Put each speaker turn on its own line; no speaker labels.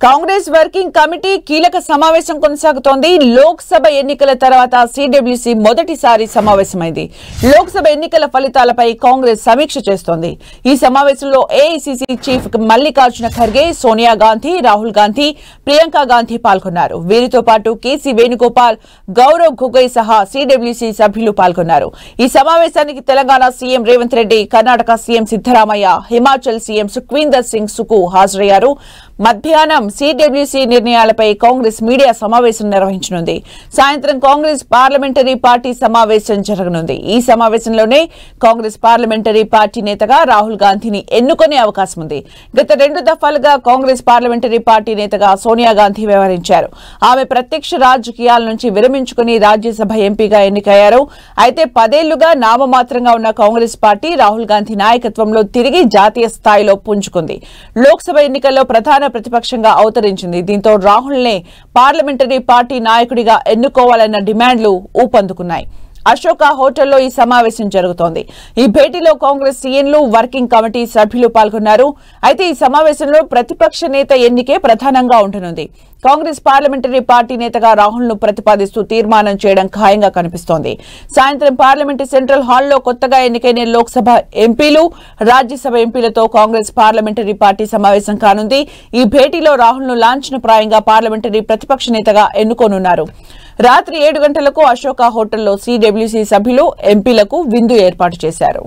Congress working committee కీలక సమావేశం కొనసాగుతోంది. లోక్సభ ఎన్నికల తర్వాత సిడబ్ల్యూసీ మొదటిసారి సమావేశమైంది. లోక్సభ ఎన్నికల ఫలితాలపై కాంగ్రెస్ సమీక్ష చేస్తోంది. ఈ సమావేశంలో ఏఐసీసీ చీఫ్ మల్లికార్జున ఖర్గే, సోనియా గాంధీ, రాహుల్ గాంధీ, ప్రియాంక గాంధీ పాల్గొన్నారు. వీరితో పాటు కేసీ వేణుగోపాల్, గౌరవ్ గొగోయ్ సహా సిడబ్ల్యూసీ సభ్యులు పాల్గొన్నారు. ఈ సమావేశానికి Telangana CM Revanth Reddy, Karnataka CM Siddaramaiah, Himachal CM Sukhvinder Singh Sukhu హాజరయ్యారు. మధ్యాహ్నం సిడబ్ల్యూసీ నిర్ణయాలపై కాంగ్రెస్ మీడియా సమావేశం నిర్వహించనుంది. సాయంత్రం కాంగ్రెస్ పార్లమెంటరీ పార్టీ సమావేశం జరగనుంది. ఈ సమావేశంలోనే కాంగ్రెస్ పార్లమెంటరీ పార్టీ నేతగా రాహుల్ గాంధీని ఎన్నుకునే అవకాశం ఉంది. గత 2 దఫాలుగా కాంగ్రెస్ పార్లమెంటరీ పార్టీ నేతగా సోనియా గాంధీ వ్యవహరించారు. ఆమె ప్రత్యక్ష రాజకీయాల నుంచి విరమించుకుని రాజ్యసభ ఎంపీగా ఎన్నికయ్యారు. అయితే 10 ఏళ్లుగా నామమాత్రంగా ఉన్న కాంగ్రెస్ పార్టీ రాహుల్ గాంధీ నాయకత్వంలో తిరిగి జాతీయ స్థాయిలో పుంజుకుంది. లోక్సభ ఎన్నికల్లో ప్రధాన ప్రతిపక్షంగా అవతరించింది. దీంతో రాహుల్నే పార్లమెంటరీ పార్టీ నాయకుడిగా ఎన్నుకోవాలన్న డిమాండ్లు ఊపందుకున్నాయి. అశోక హోటల్లో ఈ సమావేశం జరుగుతోంది. ఈ భేటీలో కాంగ్రెస్ సీఎంలు, వర్కింగ్ కమిటీ సభ్యులు పాల్గొన్నారు. అయితే ఈ సమావేశంలో ప్రతిపక్ష నేత ఎన్నికే ప్రధానంగా ఉండనుంది. కాంగ్రెస్ పార్లమెంటరీ పార్టీ నేతగా రాహుల్ ను ప్రతిపాదిస్తూ తీర్మానం చేయడం ఖాయంగా కనిపిస్తోంది. సాయంత్రం పార్లమెంటు సెంట్రల్ హాల్లో కొత్తగా ఎన్నికైన లోక్సభ ఎంపీలు, రాజ్యసభ ఎంపీలతో కాంగ్రెస్ పార్లమెంటరీ పార్టీ సమావేశం కానుంది. ఈ భేటీలో రాహుల్ ను లాంఛనప్రాయంగా పార్లమెంటరీ ప్రతిపక్ష నేతగా ఎన్నుకోనున్నారు. రాత్రి 7 గంటలకు అశోక హోటల్లో సిడబ్ల్యూసీ సభ్యులు, ఎంపీలకు విందు ఏర్పాటు చేశారు.